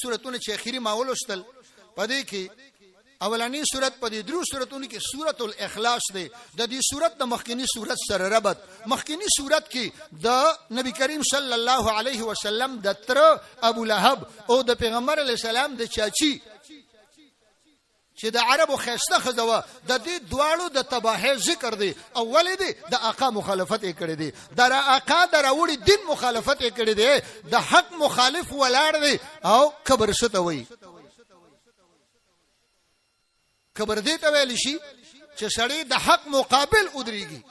سورتونه چې اخیری ما ولوستل پدې کې اولانی سورت په دې درو سورتونو کې سورۃ الاخلاص دی. د دې سورت د مخکینی سورت سره ربط. مخکینی سورت کې د نبی کریم صلی الله علیه وسلم د تر ابو لهب او د پیغمبر علی السلام د چاچی چې د عربو خسته خزوه د دې دواړو د تباهی ذکر دی. اول دی د آقا مخالفت یې کړی دی، د آقا د راوړي دین مخالفت یې کړی دی، د حق مخالف ولاړ دی او کبر شته وي. کبر دې ته ویل شي چې سړی د حق مقابل ودرېږي،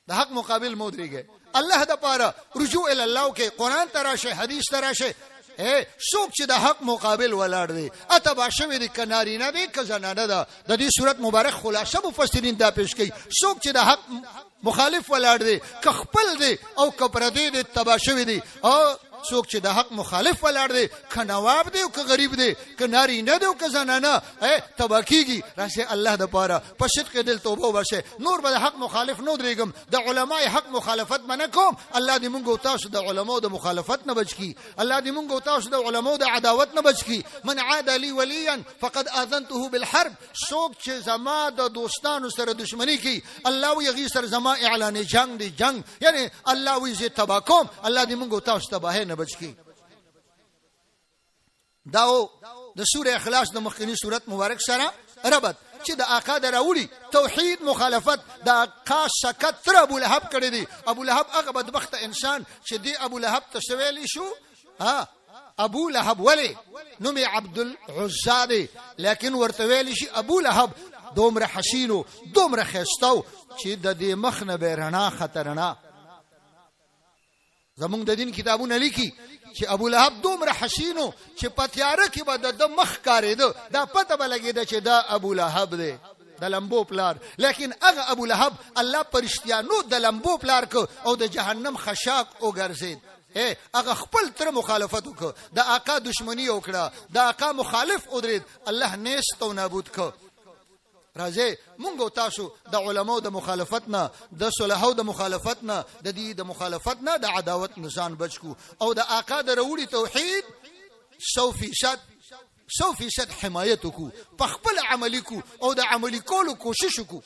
د حق مقابل مودرېږي. الله د پاره رجوع ال الله کې قران تراشه حدیث تراشه څوک چې د حق مقابل ولاړ دی اتبا شوی دی کناری نه دی که زنانه ده. د دې صورت مبارک خلاصه مفسرین دا پیش کوي څوک چې د حق مخالف ولاړ دی که خپل دی او که پردی دی تبا شوی دی، او څوک چې د حق مخالف ولاړ دی که نواب دی او که غریب دی که ناری نه دی او که زنانه تبا کیږي. راشه الله د پاره په صدق دل توبه وباسه. نور به د حق مخالف نو درېږم، د علماء حق مخالفت منه کوم. الله دې مونږ او تاسو د علماء د مخالفت نه بچ کی، الله دې مونږ او تاسو د علماء د عداوت نه بچ کی. من عاد لي وليا فقد اذنته بالحرب. څوک چې زما د دوستانو سره دشمنی کوي الله وی غي سره زما اعلان جنگ دی، جنگ یعنی الله وی زه تبا کوم. الله دې مونږ او تاسو تباهی نه بچ کی. داو د سوره اخلاص د مخکنی سورت مبارک سره ربط چې د آقا د راوړي توحید مخالفت د آقا شکت تر ابو لهب کړی دی. ابو لهب هغه بدبخت انسان چې دی ابو لهب تشویلی شو. ابو لهب ولی نوم عبد العزا دی لیکن ورته ویلی شي ابو لهب. دومره حسینو دومره خستو چې د دې مخ نه بیرنا خطرنا. زمونږ د دین کتابونه لیکي چې ابو لهب دومره حسینو چې پتیاره کې به د مخ کارېده، دا پته به لګېده چې دا ابو لهب دی د لمبو پلار. لیکن هغه ابو لهب الله پرشتیانو د لمبو پلار کو او د جهنم خشاک وګرځید. هغه خپل تر مخالفت وکړه، د آقا دشمنی وکړه، د آقا مخالف ودرید، الله نیست او نابود کو. راځي مونږ او تاسو د علماو د مخالفت نه، د صلحو د مخالفت نه، د دې د مخالفت نه، د عداوت نشان بچو او د آقا د وروړي توحید 100% حمایت کو، په خپل عملی کو او د عملی کولو کوشش کو.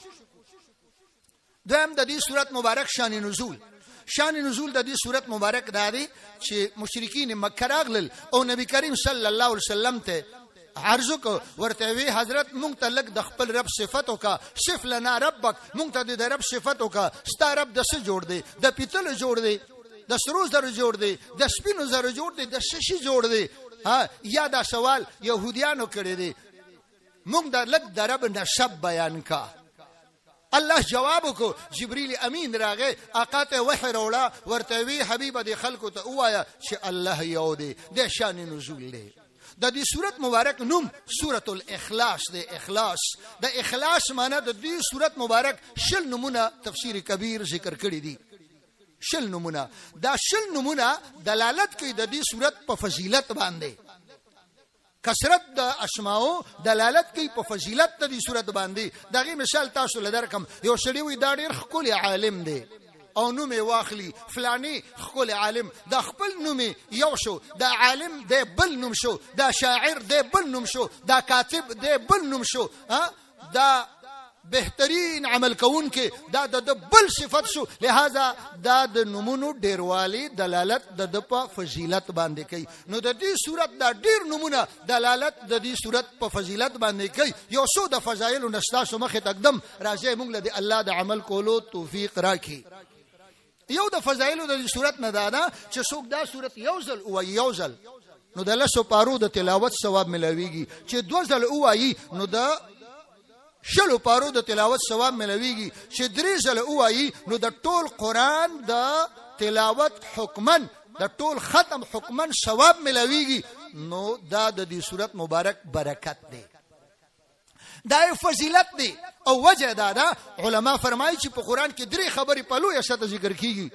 دویم د دې صورت مبارک شان نزول د دې صورت مبارک دا دی چې مشرکین مکه راغلل او نبی کریم صلی الله علیه وسلم ته عرضو کو ورته وی حضرت مونږ ته لګ د خپل رب صفاتو کا صف لنا ربک، مونږ ته د رب صفاتو کا. ستا رب د څه جوړ دی؟ د پیتل جوړ دی، د سرو زر جوړ دی، د سپینو زر جوړ دی، د ششي جوړ دی؟ یا دا سوال يهوديانو کړی دی. مونږ د لګ د رب نسب بیان کا. الله جواب کو جبريل امین راغه آقا ته وحی وروړه ورته وی حبیب د خلکو ته وایا چې الله یو دی. د شان نزول دی. د دې سورت مبارک نوم سورۃ الاخلاص دی. اخلاص د اخلاص معنی د دې سورت مبارک شل نمونه تفسیر کبیر ذکر کړی دي. شل نمونه، دا شل نمونه دلالت کوي د دې سورت په فضیلت باندې. کثرت د اسماء دلالت کوي په فضیلت د دې سورت باندې. دغه مثال تاسو لدرکم یو شړی وي دا ډیر خپل عالم دی او نوم واخلی فلانی خپل عالم، دا خپل نوم یو شو، دا عالم دی بل نوم شو، دا شاعر دی بل نوم شو، دا کاتب دی بل نوم شو، دا بهترین عمل کون کې دا د بل صفت شو. لہذا دا د نمونو ډیروالی دلالت د په فضیلت باندې کوي. نو د دې صورت دا ډیر نمونه دلالت د دې صورت په فضیلت باندې کوي. یو څو د فضایل نستاسو مخه تقدم راځي مونږ له الله د عمل کولو توفیق راکړي. یو د فضایل د صورت نه دا چې څوک دا صورت یوزل او یوزل نو د لسو پارو د تلاوت ثواب ملويږي، چې دوزل اوایي نو د شلو پارو د تلاوت ثواب ملويږي، چې درې ځله اوایي نو د ټول قران د تلاوت حکمن د ټول ختم حکمن ثواب ملويږي. نو دا د دې صورت مبارک برکت دی، دا فضیلت دی. او وجه دا علما فرمایي چې په قران کې درې خبرې په لوی شته ذکر کیږي.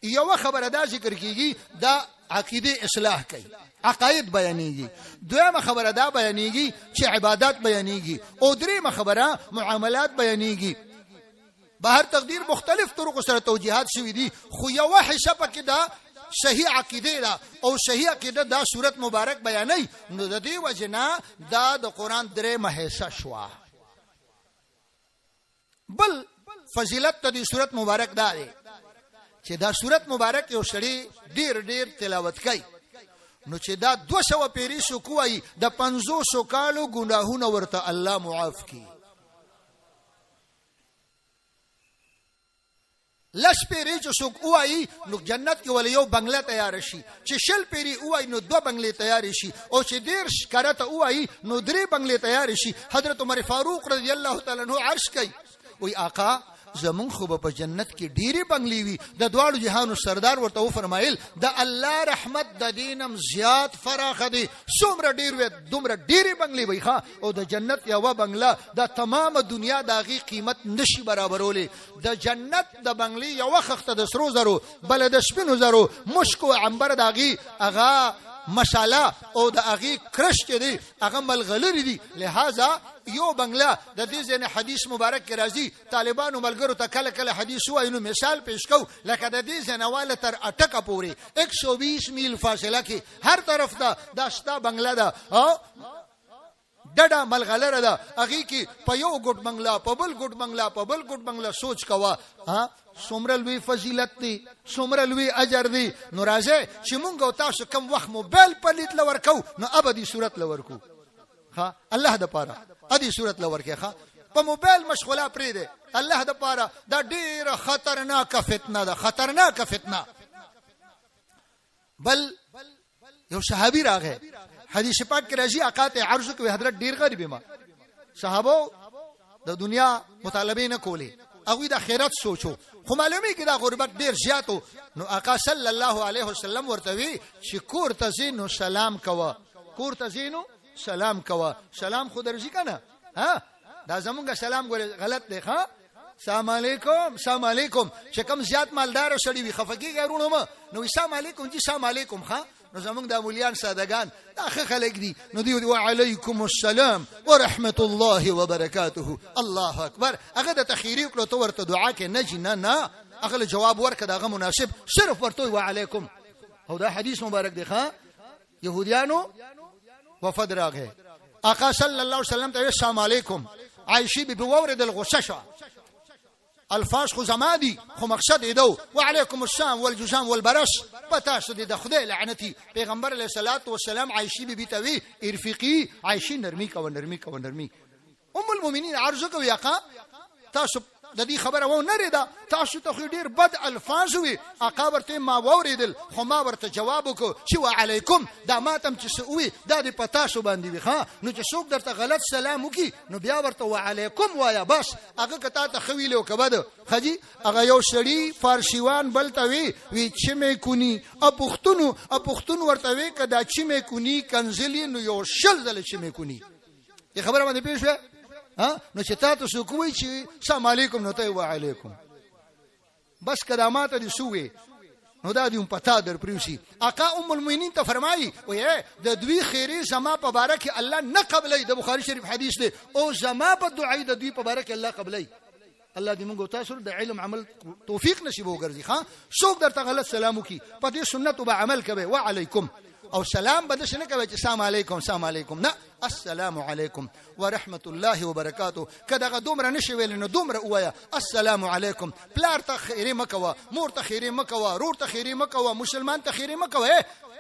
یو خبره دا ذکر کیږي دا عقیده اصلاح کوي، عقاید بیانېږي. دویمه خبره دا بیانېږي چې عبادت بیانېږي. او دریمه خبره معاملات بیانېږي. به هر تقدیر مختلف طرق سره توجیهات شوي دي، خو یو حصہ پکې دا صحیح عقیده دا او صحیح عقیده دا سورت مبارک بیانای نو د دې وجنا دا د قران درې مهیسه شوا. بل فضیلت د دې سورت مبارک دا دی چې دا سورت مبارک یو سړی ډیر ډیر تلاوت کوي نو چې دا 200 پیری شو کوی د 500 کالو ګناهونه ورته الله معاف کی. لس پیری چې څوک وایي نو جنت کې ول یو بنگله تیار شي، چې شل پیری وایي نو 2 بنگلې تیار شي، او چې ډیر شکارته وایي نو 3 بنگلې تیار شي. حضرت عمر فاروق رضی الله تعالی عنہ عرض کوي وی آقا زمون خو په جنت کې ډېری بنگلې وي. د دواړو جهانو سردار ورته و فرمایل د الله رحمت د دینم زیات فراخ دي، څومره ډېر وي دومره ډېری بنگلې وي ښا. او د جنت یو بنگله د تمام دنیا داغي قیمت نشي برابرولې. د جنت د بنگلې یو خخته د سرو زرو بل د سپینو زرو مشک او عنبر داغي اغا مشاله او د اغي کرش کې دي اغه ملغلری دي. لہذا یو بنگله د دې ځنه حدیث مبارک کې راځي طالبانو ملګرو ته کله کله حدیث وایي نو مثال پیش کو لکه د دې ځنه والا تر اټکه پوري 120 میل فاصله کې هر طرف ته دا شتا بنگله ده او ډډه ملغلره ده اغي کې په یو ګډ بنگله په بل ګډ بنگله په بل ګډ بنگله سوچ کوا ها څومره لوی فضیلت دی څومره لوی اجر دی. نو راځي چې مونږ تاسو کوم وخت موبایل پلیت لور کو نو ابدي صورت لور کو ها الله د پاره ادي صورت لور کې ها په موبایل مشغوله پرې ده الله د پاره دا ډیره خطرناک فتنه ده خطرناک فتنه. بل یو صحابي راغی حدیث پاک کې راځي آقا ته عرض کوي حضرت ډیر غریب ما صحابه د دنیا مطالبه نه کولی هغه د آخرت سوچو خو معلومه کې دا غربت ډیر زیاتو. نو آقا صلی الله علیه وسلم ورته وی چې کور ته زینو سلام کوا کور ته زینو سلام کوا. سلام خو درځي کنه ها دا زمونږ سلام ګوره غلط دی ها السلام علیکم السلام علیکم. چې کوم زیات مالدار سړي وي خفقي غرونه ما نو السلام علیکم جی السلام علیکم ها. نو زمونږ د مولیان سادهګان دا خلک دي نو دی وعلیکم السلام ورحمت الله وبرکاته الله اکبر. هغه د تخیری کړو تو ورته دعا کې نه نه هغه جواب ورکړه دغه مناسب صرف ورته وعلیکم. او دا حدیث مبارک دی ښا يهوديانو وفد راغه آقا صلی الله علیه وسلم ته السلام علیکم. عائشہ بی ورد الغششه الفاظ خو زمادي خو مقصد ایدو وعليكم السلام والجزام والبرش پتا شو د خدای لعنتی. پیغمبر علیه الصلاۃ والسلام عائشہ بی توی ارفقی عائشہ نرمی کا نرمی. ام المؤمنین عرض کوي آقا تاسو د دې خبره و نه ریدا تاسو ته ډیر بد الفاظ وي. آقا ورته ما وریدل خو ما ورته جواب وکړ چې وعلیکم دا ماتم چې سوي دا د پتا شو باندې وي ها. نو چې څوک درته غلط سلام وکي نو بیا ورته وعلیکم وایا بس هغه کته ته خویل او کبد خجی هغه یو شړی فارسیوان بلته وی چې مې کونی اپختون ورته وی کدا چې مې کونی کنزلی نو یو شل زل چې مې کونی. دې خبره باندې پیښه ها نو چې تاسو کوی چې السلام علیکم نو ته وعلیکم بس کلمات دي سوې نو دا دې پتا در پریوسی. آقا ام المؤمنین ته فرمایي وې د دوی خیری زما په باره کې الله نه قبلې. د بخاری شریف حدیث دی او زما په دعای د دوی په باره کې الله قبلې. الله دې موږ تاسو د علم عمل توفیق نصیب وګرځي ها. څوک درته غلط سلام وکي په دې سنت او عمل کوي وعلیکم او سلام بدش نه کوي چې السلام علیکم السلام علیکم نه السلام علیکم ورحمت الله وبرکاته. کداغه دومره نشي ویل نو دومره وایا السلام علیکم. پلار ته خیره مکوا مور ته خیره مکوا رور ته خیره مکوا مسلمان ته خیره مکوا.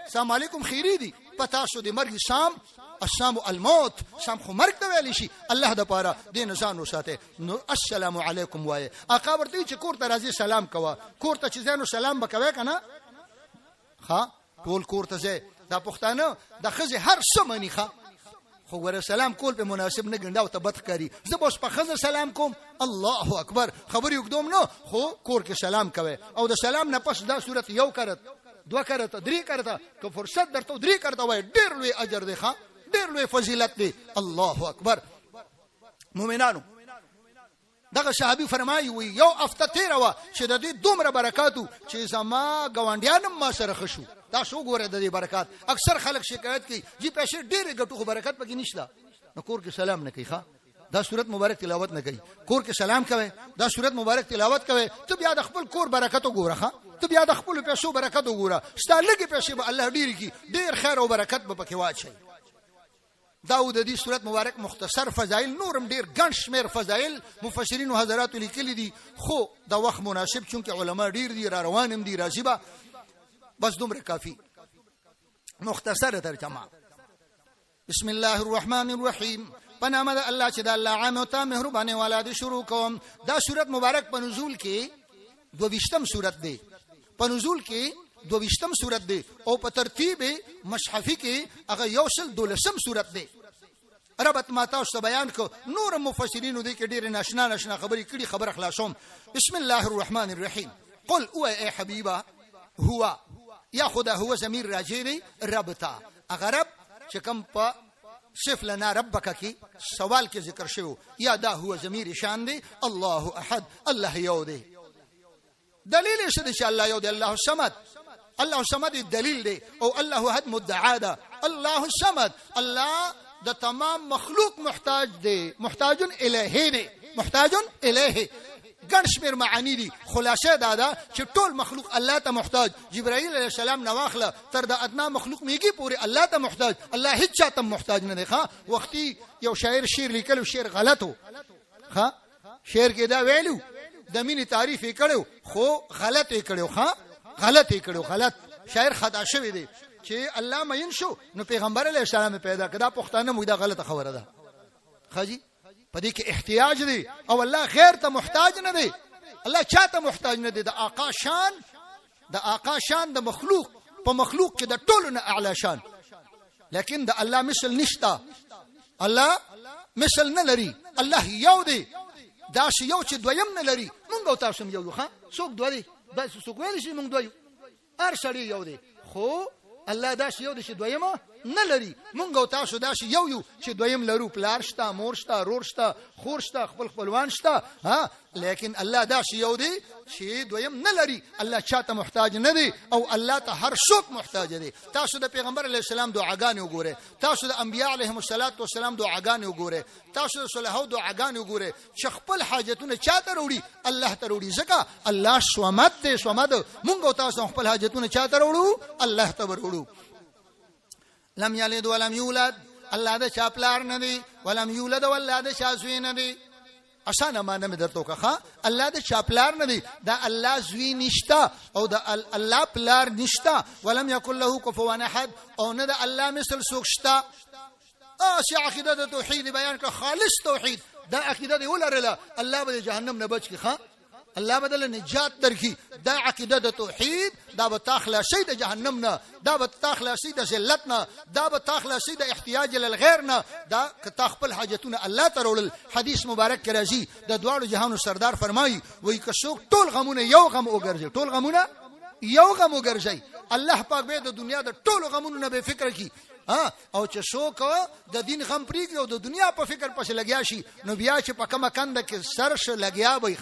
السلام علیکم خیری دي پتا شو د مرګ سام السلام الموت سام خو مرګ ته ویل شي. الله د پاره دین ځان وساته نو السلام علیکم وای. آقا ورته چې کور ته راځي سلام کوا کور ته چې زانو سلام وکوي کنه ها ټول کور ته ځي. دا پښتانه د خزه هر سمنی ښه خو ور سلام کول په مناسب نه ګنده او ته بدخکاری. زه به په خزه سلام کوم الله اکبر خبر یو قدم نو خو کور کې سلام کوي او د سلام نه پس دا صورت یو کرت دو کرت درې کرت که فرصت درته درې کرت وای ډیر لوی اجر دی ښه ډیر لوی فضیلت دی. الله اکبر. مؤمنانو دغه صحابي فرمایي وي یو هفته تیر وا چې د دې دومره برکاتو چې زما ګوانډیان ما سره خشو. تاسو ګوره د دې برکات اکثر خلک شکایت کوي چې پیسې ډېرې ګټو خو برکت پکې نشته. نو کور کې سلام نه کوي ښا دا صورت مبارک تلاوت نه کوي کور کې سلام کوي دا صورت مبارک تلاوت کوي ته بیا د خپل کور برکت وګوره ته بیا د خپل پیسو برکت وګوره ستالګي پیسې به الله ډیر کی ډیر خیر او برکت به پکې واچي داود دې صورت مبارک مختصر فضایل نورم ډیر ګڼ شمیر فضایل مفسرین او حضرات لیکلي دي خو دا وخت مناسب چونکه علما ډیر دي را روانم دي راځي با بس دومره کافی مختصر ترجمه بسم الله الرحمن الرحیم پنامه د الله چې د الله عام او ته مهربانه والا دې شروع کوم دا صورت مبارک په نزول کې 22م صورت دی په نزول کې 22م صورت دی او په ترتیب مصحفي کې هغه یوصل 12م صورت دی ربط ما تاسو بیان کو نور مفسرین دې کې ډېر ناشنا خبرې کړي خبر خلاصوم بسم الله الرحمن الرحیم قل او اي حبيبه هو یا خدا هو ضمیر راجع دی رب تا اغرب چې کوم په صف لنا ربک کی سوال کې ذکر شوی یا دا هو ضمیر شان دی الله احد الله یو دی دلیل څه دی چې الله یو دی الله الصمد الله الصمد دلیل دی او الله احد مدعا ده الله الصمد الله د تمام مخلوق محتاج دی محتاج الیه دی محتاج الیه ګڼ شمیر معانی دي خلاصه دا چې ټول مخلوق الله ته محتاج جبرائیل علیه السلام نواخله تر د ادنا مخلوق میږي پوری الله ته محتاج الله هیڅ چاته محتاج نه دی ښا وختي یو شاعر شعر لیکلو شعر غلطو ښا شعر کې دا ویلو د مینې تعریف یې کړو خو غلط یې کړو ښا غلط یې کړو غلط شاعر خطا شوی دی چې الله مین شو نو پیغمبر علیه السلام پیدا کړه پښتانه مو دا غلطه خبره ده خاجي پدې کې احتیاج دی او الله غیر ته محتاج نه دی الله چاته محتاج نه دی د آقا شان د مخلوق په مخلوق کې د ټولو نه اعلی شان لیکن د الله مثل نشتا الله مثل نه لري الله یو دی دا شی یو چې دویم نه لري مونږ او تاسو یو ښا څوک دوی دی بس څوک ویل شي مونږ دوی هر شړی یو دی خو الله دا شی یو دی چې دویمه نه لري مونږ او تاسو دا شی یو چې دویم لرو پلار شته مور شته رور شته خور شته خپلوان شته ها لیکن الله دا شی یو دی چې دویم نه لري الله چاته محتاج نه دی او الله ته هر څوک محتاج دی تاسو د پیغمبر علیه السلام دعاګانې وګوره تاسو د انبیاء علیهم السلام دعاګانې وګوره تاسو د صالحو دعاګانې وګوره چې خپل حاجتونه چاته وروړي الله ته وروړي ځکه الله صمد دی صمد مونږ او تاسو خپل حاجتونه چاته وروړو الله ته وروړو لم یلد ولم یولد الله د چاپلار نه دی ولم یولد والله د شاسوی نه دی اسانه معنی مې درته وکړه الله د چاپلار نه دی دا الله زوی نشتا او د الله پلار نشتا ولم یکن له کفوا احد او نه د الله مثل څوک شتا چې عقیده د توحید بیان کړه خالص توحید دا عقیده دی ولرله الله به جهنم نه بچ کی الله بدل نجات درکې دا عقیده د توحید دا به تخلاصي د جهنم نه دا به تخلاصي د ذلت نه دا به تخلاصي د احتیاج للغیر نه دا که خپل حاجتونه الله ته وړل حدیث مبارک کې راځي د دواړو جهانو سردار فرمایي وایي که څوک ټول غمونه یو غم وګرځي ټول غمونه یو غم وګرځي الله پاک به د دنیا د ټولو غمونو نه به فکر کی او چې څوک د دین غم پریږي او د دنیا په فکر پسې لګیا شي نو بیا چې په کومه کنده کې سرش لګیا وي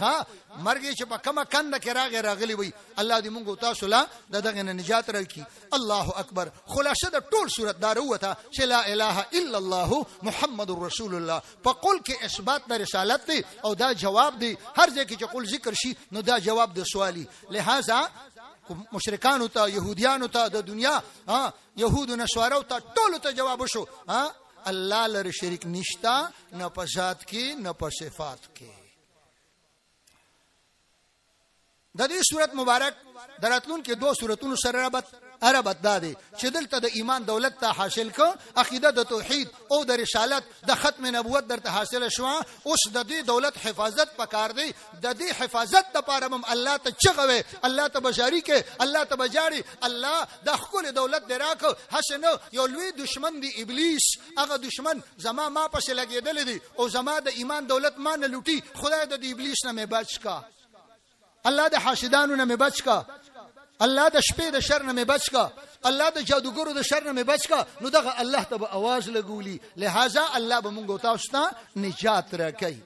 مرګ چې په کومه کنده کې راغلی وي الله دې موږ تاسو لا دغه نجات راکړي الله اکبر خلاصه د ټول صورت دار وته چې لا اله الا الله محمد رسول الله په قول کې اثبات د رسالت دی او دا جواب دی هر ځای کې چې قول ذکر شي نو دا جواب د سوالی لہذا مشرکانو ته يهوديانو ته د دنیا يهودو نشوارو ته ټولو ته جواب شو الله لره شریک نشتا نه په ذات کې نه په صفات کې د دې صورت مبارک دراتلون کې دوه صورتونو سره ربط دادي چې دلته د ایمان دولت ته حاصل کو عقیده د توحید او د رسالت د ختم نبوت درته حاصل شو اوس د دې دولت حفاظت پکار دی د دې حفاظت لپاره هم الله ته چغوي الله ته بشاری کې الله ته بجاری الله د خپل دولت دراکو حسن یو لوی دشمن دی ابلیس هغه دشمن زما ما پسې لګیدل دي او زما د ایمان دولت ما نه لوټي خدای د ابلیس نه مې بچ کا الله د حاسدانو نه مې بچ کا الله د شپې د شر نه مې بچ کا الله د جادوګرو د شر نه مې بچ کا نو دغه الله ته به आवाज لګولي لہذا الله به موږ تاسو ته نجات راکړي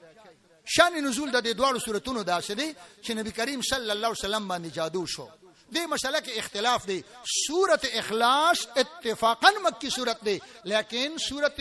شان نزول د دې دوه سوراتونو داسې دي چې نبی کریم صلی الله علیه وسلم باندې جادو شو دې مسله کې اختلاف دی. سورۃ اخلاص اتفاقا مکی سورۃ دی، لیکن سورۃ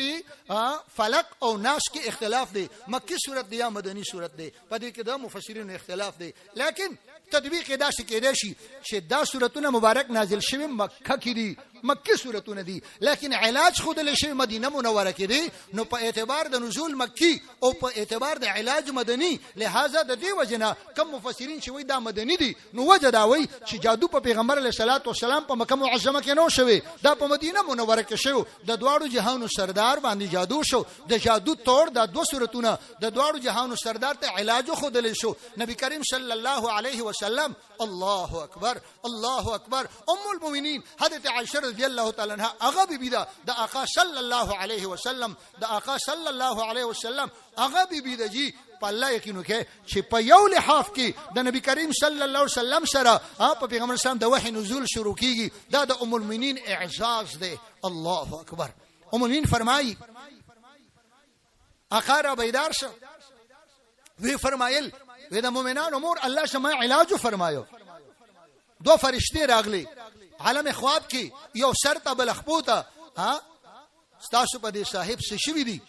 فلق او ناس کې اختلاف دی، مکی سورۃ دی یا مدنی سورۃ دی. په دې کې د مفسرین اختلاف دی، لیکن تطبیق دا څه کېدای شي چې دا سورتونه مبارک نازل شوی مکه کې دي، مکی سورتونه دي، لیکن علاج خود له شوی مدینه منوره کې دي. نو په اعتبار د نزول مکی او په اعتبار د علاج مدني، لہذا د دې وجنه کم مفسرین چې وای دا مدني دي، نو وجه دا وای چې جادو په پیغمبر علیه الصلاۃ والسلام په مکه معظمه کې نو شوی، دا په مدینه منوره کې شو. د دواړو جهانو سردار باندې جادو شو، د جادو تور د دوه سورتونه د دواړو جهانو سردار ته علاج خود له شو. نبی کریم صلی الله علیه وسلم الله اکبر الله اکبر. ام المؤمنین حضرت عائشہ رضی الله تعالی عنها هغه بیبی دا د آقا صلی الله علیه وسلم، د آقا صلی الله علیه وسلم هغه بیبی دا جی په الله یقینو کې چې په یو لحاف کې د نبی کریم صلی الله علیه وسلم سره په پیغمبر اسلام د وحی نزول شروع کیږي. دا د ام المؤمنین اعزاز دی. الله اکبر. ام المؤمنین فرمایي آقا را بیدار شو، وی فرمایل وی د مؤمنانو مور الله شما علاج فرمایو. دو فرشتي راغلي عالم خواب کې، یو سر ته بل خپوته ستاسو په دې صاحب څه شوی دی،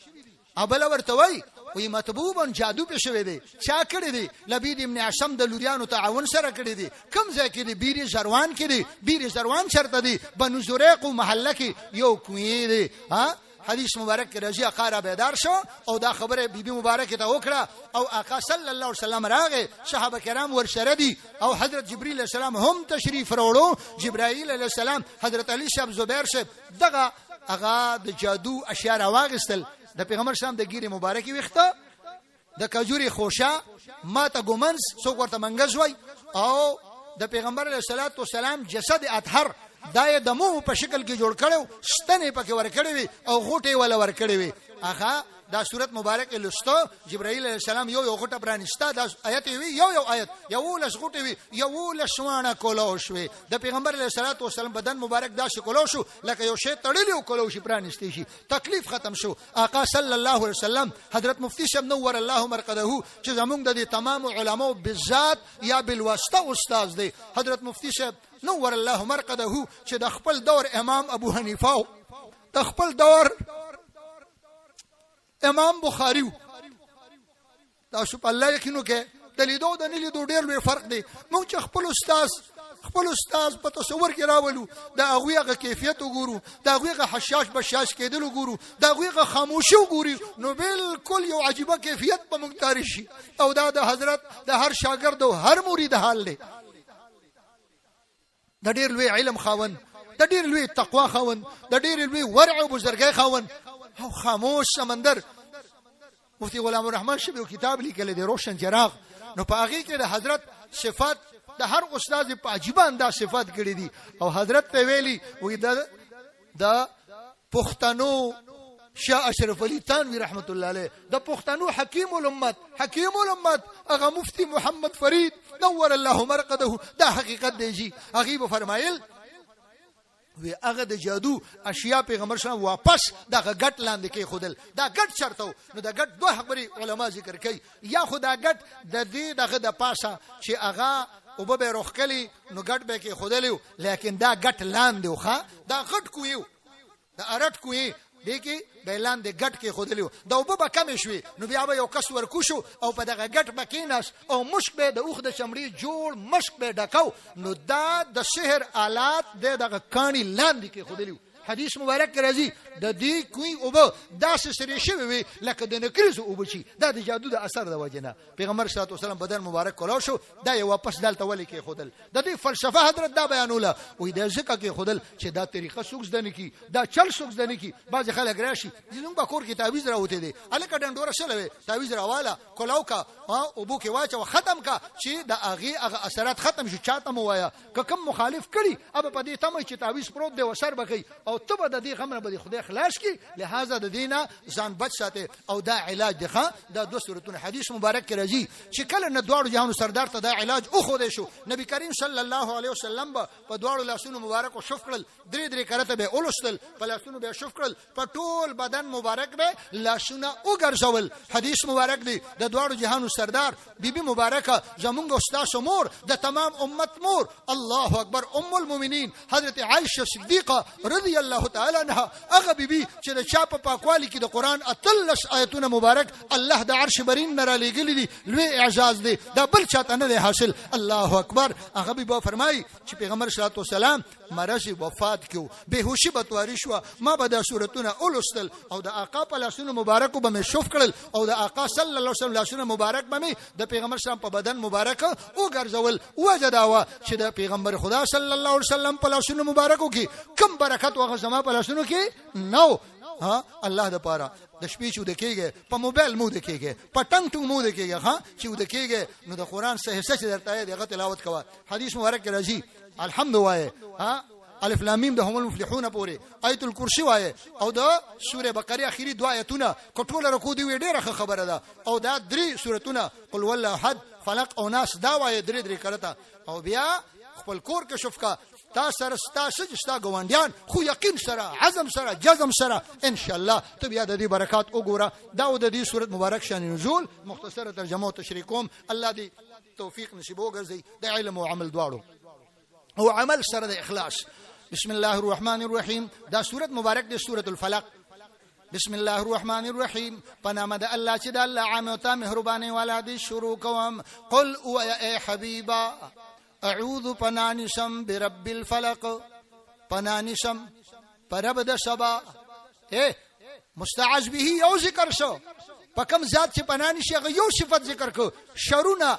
ابل ورته وای وی مطبوبن جادو په شوی دی. چا کړی دی؟ لبید ابن عشم د لوریانو تعاون سره کړی دی. کوم ځای کې دی؟ بیر زروان کې دی. بیر زروان چرته دی؟ بنو زریق محله کې یو کوی دی. حدیث مبارک کې راځي آقا را بیدار شو او دا خبره بیبي مبارک ته وکړه او آقا صلی الله علیه وسلم راغی، صحابه کرام ورسره دي او حضرت جبرئیل علیه السلام هم تشریف راوړو. جبرائیل علیه السلام حضرت علی صاحب زبیر صاحب دغه هغه د جادو اشیاء راواغستل. د پیغمبر اسلام د ګیره مبارکي وخته د کجوري خوشا ماته ګومنس څوک ورته منګز وای او د پیغمبر علیه الصلاۃ والسلام جسد اطهر دا د مو په شکل کې جوړ کړو، ستنې پکې ور کړې وي او غوټې ولا ور کړې وي. هغه دا سورۃ مبارک لستو جبرائیل علیه السلام یو غوټه برانستا دا آیت وی یو آیت یو لس غوټه وی یو لسوانه کولو شوی. د پیغمبر علیه الصلاۃ والسلام بدن مبارک دا شکلو شو لکه یو شی تړلی کولو شي برانستی شي، تکلیف ختم شو. آقا صلی الله علیه وسلم حضرت مفتی صاحب نور الله مرقده چې زمونږ د تمام علماء بالذات یا بالواسطه استاد دی، حضرت مفتی صاحب نور الله مرقده چې د خپل دور امام ابو حنیفه، د خپل دور امام بخاری، تاسو په الله یقینو کې د لیدو د نه لیدو ډېر لوی فرق دی. موږ چې خپل استاد په تصور کې راولو، د هغه کیفیت وګورو، د هغه حشاش بشاش کېدل وګورو، د هغه خاموشي وګورو، نو بالکل یو عجیبه کیفیت په موږ تاری شي. او دا د حضرت د هر شاګرد او هر مرید حال دی. د ډېر لوی علم خاوند، د ډېر لوی تقوا خاوند، د ډېر لوی ورع او بزرګۍ خاوند او خاموش سمندر. مفتی غلام الرحمن شبیو کتاب لیکلی دی روشن چراغ، نو په هغه کې د حضرت صفات د هر استاد په عجیبه انداز صفات کړي دي. او حضرت ته ویلي وي د پښتنو شاه اشرف علي تانوي رحمت الله علیه، د پښتنو حکیم الامت هغه مفتی محمد فرید نور الله مرقده، دا حقیقت دی جی. هغه به فرمایل وی هغه د جادو اشیاء پیغمبر شاه واپس دغه ګټ لاندې کې خودل. دا ګټ چرته نو دا ګټ دوه خبري علما ذکر کوي، یا خدا ګټ د دې دغه د پاسه چې هغه او به روخ کلی نو ګټ به کې خودلیو، لیکن دا ګټ لاندې وخه دا غټ کویو دا ارټ کوی دې کې بیلان د ګټ کې خودلیو، دا وب به کم شوي نو بیا به یو کس ورکوشو او په دغه ګټ بکیناس او مشک به د اوخ د چمړي جوړ مشک به ډکاو، نو دا د شهر آلات دغه کانی لاندې کې خودلیو. حدیث مبارک راځي د دې کوی او به داسې سری شوی وي لکه د نکریزو او بچي. دا د جادو د اثر د وجنه پیغمبر صلی الله علیه وسلم بدن مبارک کولو شو، دا یې واپس دلته ولې کې خودل. د دې فلسفه حضرت دا بیانوله وې د ځکه کې خودل چې دا طریقه سوکس دنه کی، دا چل سوکس دنه کی. بعض خلک راشي زموږ په کور کې تعویذ راوته دي، الکه ډنډوره شلوي تعویذ راواله کولاو کا او بو کې واچو ختم کا چې د هغه اثرات ختم شي. چاته مو وایا که کوم مخالف کړي اب په دې تمه چې تعویذ پروت دی وسر بکی او او ته به د دې غم نه به خدای خلاص کی. لہذا د دینه ځان بچ ساته او دا علاج دی. دا دو سورتونه حدیث مبارک کې راځي چې کله نه دواړو جهانو سردار ته دا علاج او خو دې شو. نبی کریم صلی الله علیه وسلم په دواړو لاسونو مبارک او شف کړل، درې کرته به اولستل، په لاسونو به شف کړل، په ټول بدن مبارک به لاسونه وګرځول. حدیث مبارک دی د دواړو جهانو سردار بیبي مبارکه زمونږ استاد مور د تمام امت مور، الله اکبر، ام المؤمنین حضرت عائشه صدیقه رضی الله تعالی عنها، هغه بیبي چې د چا په پاکوالي کې د قران اتلس آیتونه مبارک الله د عرش برین نه را لېږلي دي، لوی اعزاز دی، دا بل چاته نه دی حاصل. الله اکبر. هغه بیبي فرمایي چې پیغمبر صلی الله علیه وسلم مرض وفات کیو، بهوشي بتواری شو، ما به د سورتونه اولستل او د آقا په لاسونو مبارکو به مې شوف کړل او د آقا صلی الله علیه وسلم لاسونو مبارک به مې د پیغمبر صلی الله په بدن مبارک او ګرځول. وجه دا و چې د پیغمبر خدا صلی الله علیه وسلم په لاسونو مبارکو کې کم برکت او زما په لاسونو کې نو. الله د پاره د شپې چې ودکېږي په موبایل مو دکېږي، په ټنګ ټنګ مو دکېږي، چې ودکېږي نو د قران صحیح حصہ چې درته دغه تلاوت کوه. حدیث مبارک کې راځي الحمد وایي، الف لام میم د هم المفلحون پورې، آیت الکرسی وایي او د سوره بقره اخیری دوا آیتونه کټوله رکو دی ډیره خبره ده، او دا درې سورتونه قل والله احد فلق او ناس دا وایي درې کرته، او بیا خپل کور کې شفقه تا سره ستا ګوانډیان خو یقین سره عزم سره جزم سره ان شاء الله ته بیا د دې برکات وګوره. دا د دې سورۃ مبارک شان نزول مختصره ترجمه او تشریح کوم. الله دې توفیق نصیب وګرځي د علم او عمل دواړو او عمل سره د اخلاص. بسم الله الرحمن الرحیم. دا سورۃ مبارک د سورۃ الفلق. بسم الله الرحمن الرحیم. پنامه د الله چې د الله عام او مهرباني والا دې شروع کوم. قل او ای حبیبا اعوذ پنانشم برب الفلق، پنانشم پرب د سبا. مستعذ به یو ذکر شو، پکم ذات چې پنانش یو صفت ذکر کو. شرونه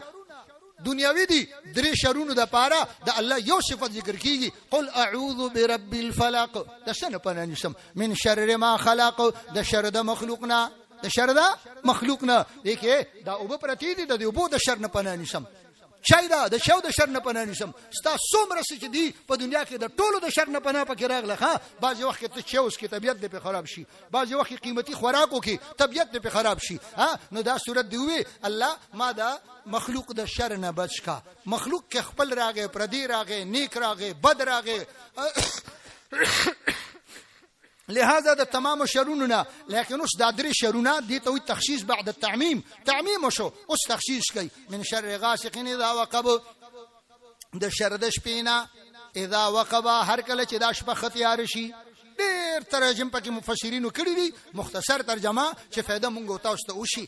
دنیاوی دي، درې شرونو د پاره د الله یو صفت ذکر کیږي. قل اعوذ برب الفلق، د شنه پنانشم من شر ما خلق، د شر د مخلوقنا، د شر د مخلوقنا. دیکھئے دا اوبه پرتی دي، د اوبو د شر نه پنانشم. شایدا د شاو د شر نه پناه نشم. ستا څومره چې دی په دنیا کې د ټولو د شر نه پناه پکې راغله. بعضې وخت کې ته چوس کې طبیعت دې په خراب شي، بعضې وخت کې قیمتي خوراکو کې طبیعت دې په خراب شي. نو دا صورت دی وی الله ما دا مخلوق د شر نه بچ کا. مخلوق کې خپل راغې، پردي راغې، نیک راغې، بد راغې، لهذا د تمام شرونو نه. لیکن اوس دا درې شرونه دي ته وي تخصیص بعد التعمیم. تعمیم شو، اوس تخصیص کوي. من شر غاسق اذا وقب، د شر د شپې نه اذا وقب، هر کله چې دا شپه ختیار شي. ډېر ترجمه پکې مفسرینو کړي دي، مختصر ترجمه چې فایده مونږ تاسو ته وشي.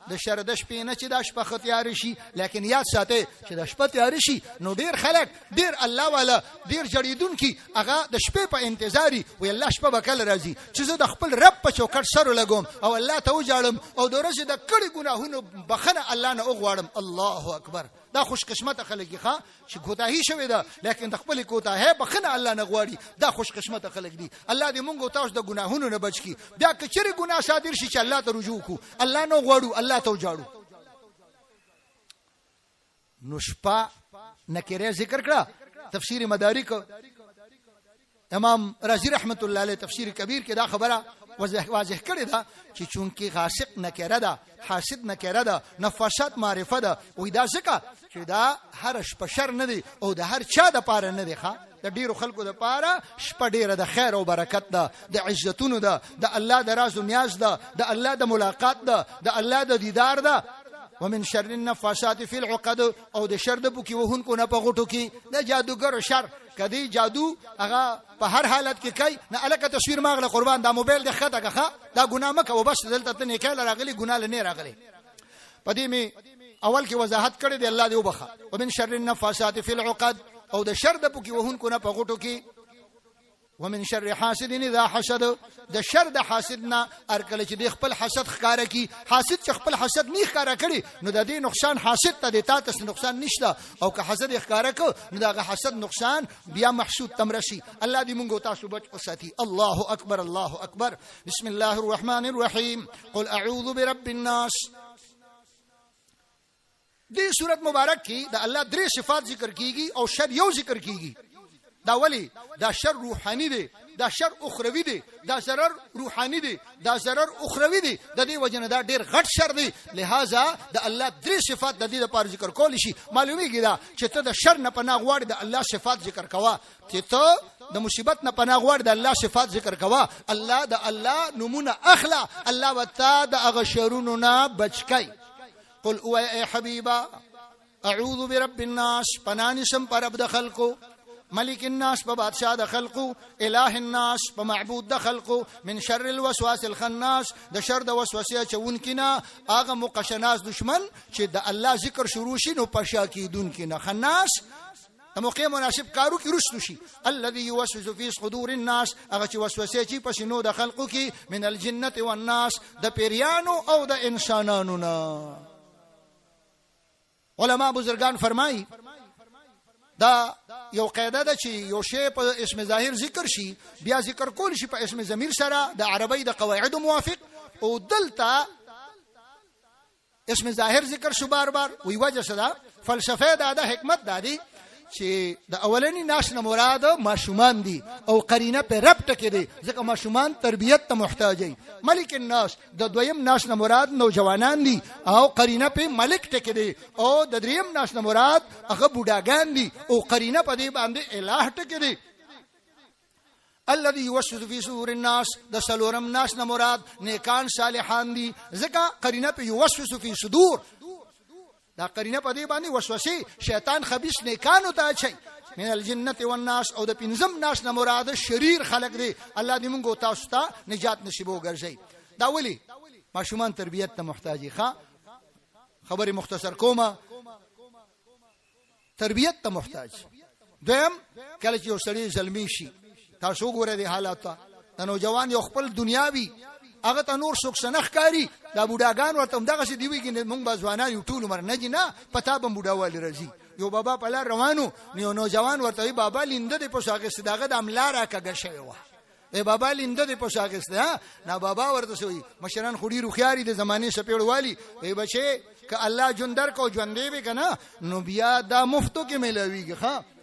د شر د شپې نه چې دا شپه ختیار شي. لیکن یاد ساتئ چې د شپه تیار شي نو ډېر خلک ډېر الله والا ډېر جړیدونکي هغه د شپې په انتظاري وي الله شپه به کله راځي چې زه د خپل رب په چوکټ سر لګوم او الله ته وجاړم او د ورځې د کړي ګناهونو بخنه الله نه وغواړم. الله اکبر. دا خوش قسمت خلک ښه چې کوتاهي شوی ده لیکن د خپل کوتاهي بخنه الله نه غواړي. دا خوش قسمت خلک دي. الله دې مونږ او تاسو د ګناهونو نه بچ کړي. بیا که چېرې ګناه صادر شي چې الله ته رجوع کو، الله نه غواړو، الله ته وجاړو. نو شپه نکره ذکر کړه. تفسیر مدارک امام رازی رحمت الله علیه تفسیر کبیر کې دا خبره واضح کړی ده چې چونکی غاسق نکره ده، حاسد نکره ده، نفاسات معرفه ده. وې دا ځکه چې دا هر شپه شر نه دی او د هر چا د پاره نه دی. د ډیرو خلکو د پاره شپه ډیره د خیر او برکت ده، د عزتونو ده، د الله د راز او نیاز ده، د الله د ملاقات ده، د الله د دیدار ده. ومن شر النفاسات في العقد، او د شر د بوکي وهونکو نه په غټو کې د جادوګر شر. کدی جادو هغه په هر حالت کې کوي نه. الکه تصویر ماغله قربان دا موبایل د خطا کخه دا ګناه مکه و بس دلته ته نه کله راغلي ګناه لنی راغلي. پدې می اول کې وضاحت کړې دی الله دې وبخه. ومن شر النفاسات في العقد، او د شر د بوکي وهونکو نه په غټو کې. ومن شر حاسد اذا حسد، د شر د حاسد نه ارکل چې د خپل حسد ښکارا کی. حاسد چې خپل حسد نه ښکارا کړي نو د دې نقصان حاسد ته د تاسو نقصان نشته، او که حسد ښکارا کو نو دا حسد نقصان بیا محسود تمرشي. الله دې مونږ تاسو بچ وساتي. الله اکبر، الله اکبر. بسم الله الرحمن الرحیم. قل اعوذ برب الناس. دې سورۃ مبارک کې د الله درې صفات ذکر کیږي او شر یو ذکر کیږي. دا ولی دا شر روحانی دی، دا شر اخروی دی، دا ضرر روحانی دی، دا ضرر اخروی دی. د دې وجنه دا ډیر غټ شر دی. لہذا د الله درې صفات د دې لپاره ذکر کول شي. معلومیږي دا چې ته د شر نه پناه غواړې، د الله صفات ذکر کوا. چې ته د مصیبت نه پناه غواړې، د الله صفات ذکر کوا. الله د الله نمونه اخلا، الله وتا د هغه شرونو نه بچکی. قل او ای حبیبا اعوذ برب الناس، پناه نسم پر رب د خلقو، ملک الناس په بادشاہ د خلقو، اله الناس په معبود د خلقو، من شر الوسواس الخناس، د شر د وسوسه چونکینا هغه مقشناس دشمن چې د الله ذکر شروع شي نو پشا کیدونکینا خناس د موقع مناسب کارو کې رسو شي. الذي يوسوس في صدور الناس، هغه چې وسوسه چی په شنو د خلقو کې، من الجنه والناس، د پیریانو او د انسانانو نه. علما بزرگان فرمایي دا یو قاعده ده چې یو شی په اسم ظاهر ذکر شي بیا ذکر کول شي په اسم ضمیر سره د عربی د قواعد موافق، او دلته اسم ظاهر ذکر شو بار بار. وی وجه صدا فلسفه دا حکمت دادی چې د اولنی ناس نه مراد ماشومان دي او قرینه په رب ټکې دي، ځکه ماشومان تربیت ته محتاج دي. ملک الناس د دویم ناس نه مراد نوجوانان دي او قرینه په ملک ټکې دي، او د دریم ناس نه مراد هغه بوډاګان دي او قرینه په دې باندې الہ ټکې دي. الذي يوسوس في صدور الناس، د سلورم ناس نه مراد نیکان صالحان دي، ځکه قرینه په يوسوس في صدور دا قرینه په دې باندې وسوسه شیطان خبيث نیکانو ته اچي. من الجنه والناس، او د پنځم ناس نه مراد شریر خلق دي. الله دې موږ تاسو ته نجات نصیب وګرځي. دا ولی ماشومان تربیت ته محتاجي. خبري مختصر کومه، تربیت ته محتاج. دویم کله چې یو سړی زلمی شي، تاسو ګوره دي حالات ته د نوجوان یو خپل دنیاوي هغه ته نور څوک سنخ کاری، دا بوډاګان ورته دغه شي دی ویږي مونږ بازوانان یو ټول عمر نه جی نه پتا به بوډاوالي راځي. یو بابا په لار روانو، یو نوجوان ورته بابا لینده د پوشاک صداغه د املار کګه شوی و، ای بابا لینده د پوشاک استه نه بابا ورته شوی. مشران خوري روخياري د زمانه سپېړ والی، ای بچي ک الله جندر کو ژوندې به کنه نو بیا دا مفتو کې ملويږي.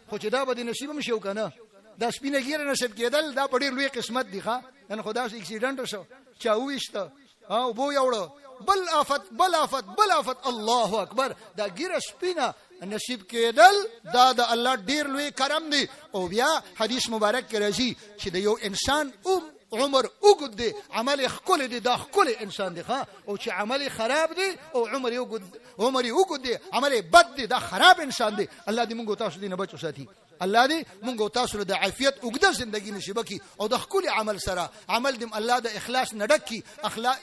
خو چې دا به نصیب هم شو کنه، دا سپینه ګیره نصیب کېدل دا په ډېر لوی قسمت دی. نن خدا سي اکسیډنټ شو چاويشته او بو یوړو بل آفت الله اکبر، دا ګیره سپینه نصیب کېدل دا د الله ډیر لوی کرم دی. او بیا حدیث مبارک کې راځي چې د یو انسان عمر اوږد دی، عمل خپل دی، دا خپل انسان دی. او چې عمل خراب دی او عمر اوږد دی، عمل بد دی، دا خراب انسان دی. الله دې موږ تاسو دې نه بچو ساتي. الله دې موږ تاسو د عافیت اوږده ژوندۍ نصیب کړي او د خپل عمل سره عمل دې الله د اخلاص نډکی،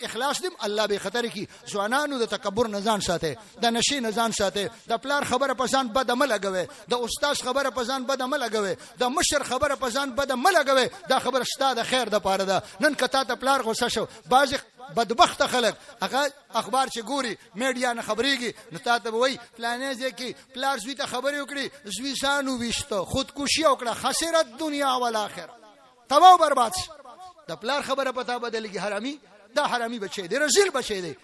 اخلاص دې الله به خطر کی. ځوانانو د تکبر نه ځان ساتي، د نشي نه ځان ساتي، د پلار خبره په ځان بد عمل لګوي، د استاد خبره په ځان بد عمل لګوي، د مشر خبره په ځان بد عمل لګوي. دا خبره ستاسو د خیر د پاره ده. نن کته ته پلار غوسه شو، باز بدبخت خلک هغه اخبار چې ګوري میډیا نه خبريږي نو تاسو به وای پلانې ځکه پلار زوی ته خبرې وکړي، زوی سانو وشته خودکشي وکړه، خسرت دنیا او آخرت، تباہ برباد. د پلار خبره پتا بدلږي، حرامي دا حرامي بچي دی، رزل بچي دی.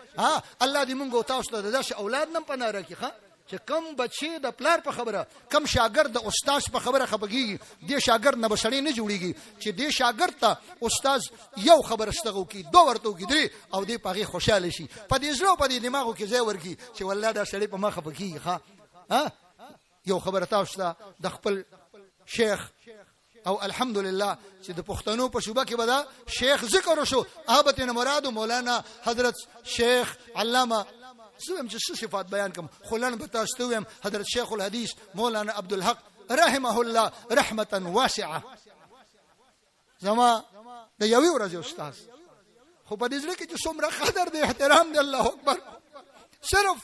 الله دې موږ تاسو ته داسې اولاد نم پناه راکړي چې کم بچي د پلار په خبره، کم شاګرد د استاد په خبره خپګي، دې شاګرد نه بسړی نه جوړيږي چې دې شاګرد ته استاد یو خبره ستغو کی، دوه ورته کی درې، او دې پغه خوشاله شي، په دې زړه په دې دماغو کې ځای ورکی چې والله دا سړی په ما خپګي. یو خبره تاسو ته د خپل شیخ او الحمدلله چې د پښتنو په شوبه کې بدا شیخ ذکر وشو، هغه ته مراد مولانا حضرت شیخ علامه سویم چې صفات بیان کوم خلن بتاستویم حضرت شیخ الحدیث مولانا عبدالحق رحمه الله رحمتا واسعه. زما د یوې ورځې استاد خو په دې ځل کې چې څومره قدر دی احترام دی، الله اکبر، صرف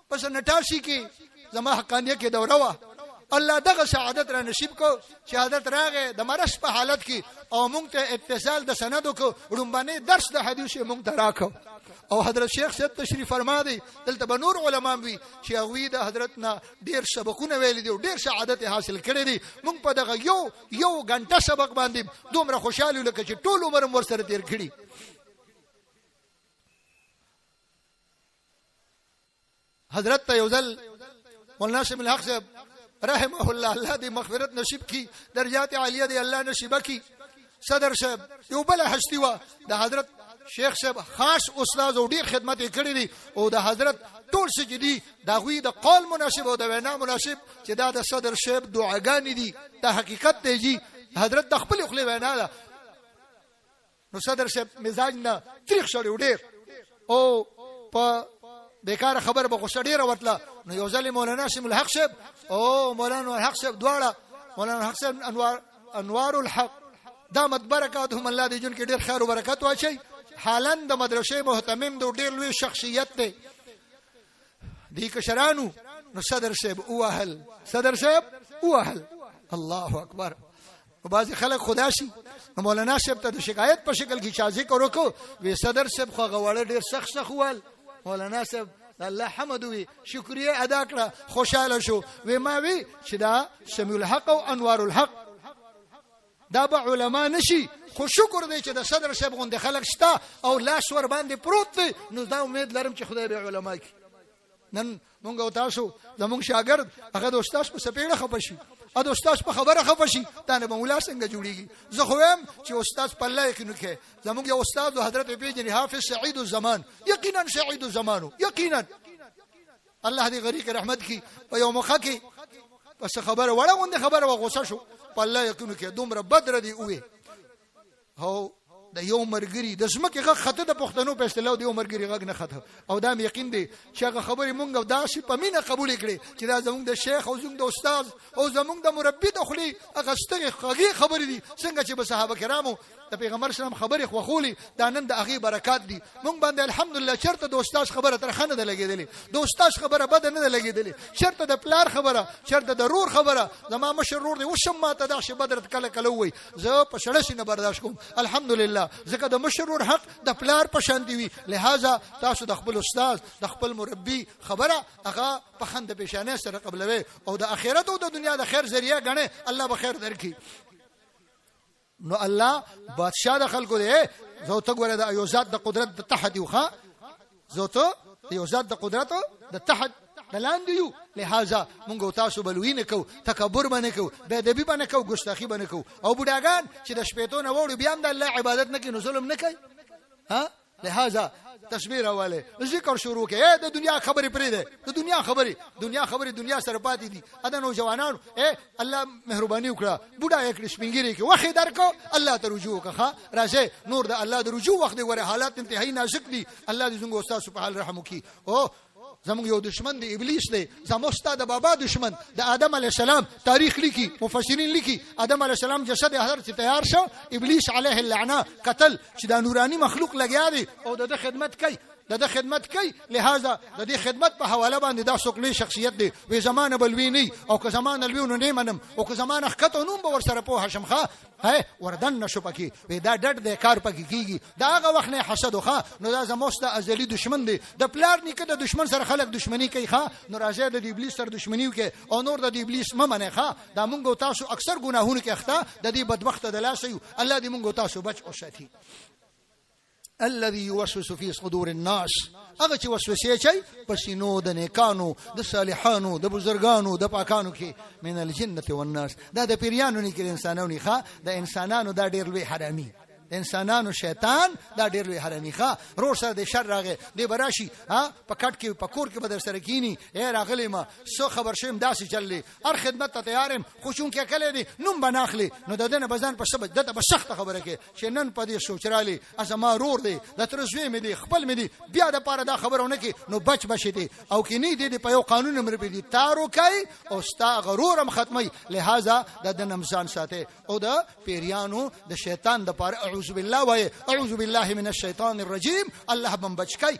پس نټاشي کې زما حقانیه کې دوره وا. الله دغه سعادت را نصیب کو، شهادت راغې د مرش په حالت کې او مونږ ته اتصال د سندو کو، رومبانه درس د حدیث مونږ ته راکو. او حضرت شیخ صاحب تشریف فرما دی، دلته به نور علما وي چې هغه د حضرت نه ډیر سبقونه ویل دي او ډیر سعادت حاصل کړي دي. مونږ په دغه یو غنټه سبق باندې دومره خوشاله لکه چې ټول عمر ور سره تیر کړي. حضرت ته یو ځل مولانا شمل حق صاحب رحمه الله، الله دې مغفرت نصیب کی، درجات عالیه دې الله نصیب کی. صدر صاحب یو بل هستی وا د حضرت شیخ صاحب خاص استاد او ډیر خدمت یې کړی دي، او د حضرت ټول څه دي دا غوی د قول مناسب او د وینا مناسب چې دا د صدر صاحب دعاګانې دي، دا حقیقت دی جی. حضرت د خپل خپل وینا ده. نو صدر صاحب مزاج نه تریخ شړی ډیر، او په بیکار خبر به غوسه ډیره ورتله. نو یو ځل مولانا سیم الحق صاحب او مولانا الحق صاحب دواړه، مولانا الحق صاحب انوار الحق دامت برکاتهم، الله دې جون کې ډیر خیر او برکت واچي. حالن د مدرسې مهتمم د ډیر لوی شخصیت دی دی کشرانو. نو صدر صاحب اوهل، صدر صاحب اوهل، الله اکبر. او بعض خلک خدا شي مولانا صاحب ته د شکایت په شکل کې چا ذکر وکړو، وی صدر صاحب خو غوړه ډیر سخت وال. مولانا صاحب الله حمد وی شکریا ادا کړه، خوشاله شو. وی ما وی چې دا سمیع الحق او انوار الحق دا به علما نشي، خو شکر دی چې د صدر صاحب غونډه خلک شته او لاس ور باندې پروت دی. نو دا امید لرم چې خدای به علما کی. نن مونږ او تاسو زمونږ شاګرد هغه د استاد په سپېړه خپه شي، ا د استاد په خبره خپه شي، دا نه به مولا څنګه جوړیږي. زه خو هم چې استاد په الله یقین کوي. زمونږ یو استاد حضرت پیجن حافظ سعید الزمان، یقینا سعید الزمانو، یقینا الله دې غریق رحمت کی. په یو مخه کې پس خبره وړه غونډه خبره وغوسه شو، په الله یقین کوي دومره بدر دی وې. هو د یو مرګري د زمکه غ خطه د پښتنو په اصطلاح د یو مرګري غ نه خطه، او دا یقین دی چې هغه خبرې مونږ دا شي په مینه قبول کړي چې دا زمونږ د شیخ او زمونږ د استاد او زمونږ د مربي د خلی هغه ستغه خبرې دي، څنګه چې به صحابه کرامو د پیغمبر اسلام خبرې خوخولي، دا نن د هغه برکات دي. مونږ باندې الحمدلله چرته د استاد خبره تر خنه ده لګیدلې، د استاد خبره بد نه ده لګیدلې، چرته د پلار خبره، چرته د رور خبره. زما مشر رور دی وشم ما ته دا شی بدرت کله کله وای، زه په شړش نه برداشت کوم الحمدلله، ځکه د مشرور حق د پلار په شان دی وی. لہذا تاسو د خپل استاد د خپل مربي خبره هغه په خند پېښانه سره قبلوي او د اخرت او د دنیا د خیر ذریعہ غنه، الله به خیر درکړي. نو الله بادشاہ د خلکو دی، زه ته ګوره د یو ذات د قدرت د تحت یو ښا، زه ته یو ذات د قدرت د تحت دلاندې یو. لہذا مونږ تاسو بلوي نه کو، تکبر باندې کو، بے ادبی باندې کو، ګستاخی باندې کو. او بډاګان چې د شپېتو نه وړو بیا هم د الله عبادت نه کوي، نو ظلم نه کوي. ها لہذا تسبیح والے ذکر شروع کې د دنیا خبرې پرې ده، د دنیا خبرې دنیا سره پاتې دي. ادا نوجوانانو الله مهرباني وکړه، بوډا یک سپینګری کې وخت درکو، الله ته رجوع وکړه. راځي نور د الله د رجوع وخت دی، ور حالات انتهایی نازک دي. الله دې زموږ استاد سبحان رحم وکړي. او زموږ یو دشمن دی ابلیس دی، زموږ استاد بابا دشمن د آدم علی السلام تاریخ لیکي، مفسرین لیکي آدم علی السلام جسد حضرت تیار شو، ابلیس علیه اللعنه قتل چې دا نورانی مخلوق لګیا دی او د خدمت کوي، د خدمت کوي. لہذا د دې خدمت په حواله باندې دا څوکلي شخصیت دی. وې زمانه بلوي نه او که زمانه لوي نه منم، او که زمانه خطو نوم به ور سره په هاشم خان وردن نشو پکې. وې دا ډډ د کار پکې کیږي، دا هغه وخت نه حسد خو نو دا زموسته ازلی دشمن دی. د پلار نیکه د دشمن سره خلک دشمنی کوي خو نو راځي د ابلیس سره دشمنی وکي او نور د ابلیس ممنه خو. دا مونږ تاسو اکثر ګناهونه کې اخته د دې بدبخت د لاسه الله دې مونږ تاسو بچ او ساتي. الذي يوسوس في صدور الناس، هغه چې وسوسه چي پسینو د نیکانو د صالحانو د بزرګانو د پاکانو کې من الجنه والناس. دا د پیریانو نه کې انسانانو نه، د انسانانو دا ډېر لوی حرامي، انسانانو شیطان دا ډېر لوی حرامي ښا. روز سره د شر راغې دی براشي په کټ کې په کور کې بدر سره کینی راغلی ما سو خبر شم داسې چللی هر خدمت ته تیارم، خوشون کې کله دي نوم بناخلی نو دنه بزن په سبب دته بسخت خبره کې چې نن په دې سوچرالي ازما رور دی د ترزوی مې دی خپل مې دی بیا د پاره دا خبرونه کې نو بچ بشي دي او کې نه دي په یو قانون امر به دي تارو کوي او ستا غرورم ختمي. لہذا د نمزان ساته او د پیریانو د شیطان د پاره اعوذ بالله وای اعوذ بالله من الشیطان الرجیم. الله بم بچکی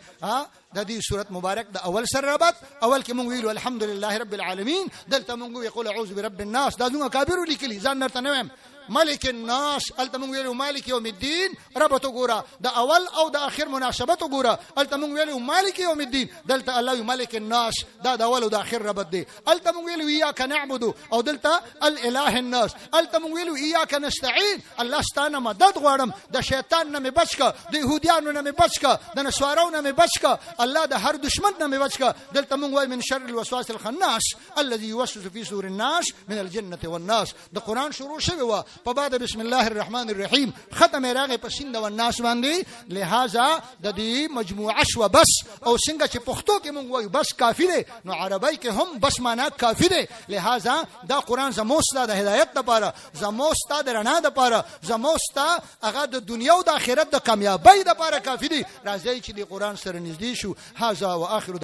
د دې سورۃ مبارک د اول سره ربط اول کې مونږ ویلو الحمدلله رب العالمین، دلته مونږ یقول اعوذ برب الناس، دا زموږ کابر لیکلي ځان نرته نوم ملک الناس، الته مونږ ویلو مالک یوم الدین. ربط وګوره د اول او د اخر مناسبت وګوره، الته مونږ ویلو مالک یوم الدین، دلته الله ملک الناس، دا د اول او د اخر ربط دی. الته مونږ ویلو ایاک نعبد او دلته الاله الناس، الته مونږ ویلو ایاک نستعين، الله ستانه مدد غواړم، د شیطان نه مې بچ کا، د يهوديانو نه مې بچ کا، د نسوارو نه مې بچ کا، الله د هر دشمن نه مې بچ کا. دلته مونږ وای من شر الوسواس الخناس الذي يوسوس في صدور الناس من الجنه والناس. د قران شروع شوی و په بعد بسم الله الرحمن الرحیم ختم راغی په سین د والناس باندې. لہذا د دې مجموعه شو بس. او څنګه چې پښتو کې مونږ وای بس کافی دی، نو عربی کې هم بس معنا کافی دی. لہذا دا قران زموستا د هدایت لپاره، زموستا د رڼا لپاره، زموستا هغه د دنیا او د آخرت د کامیابی لپاره کافی دی. راځي چې د قران سره نږدې شو. هاذا واخر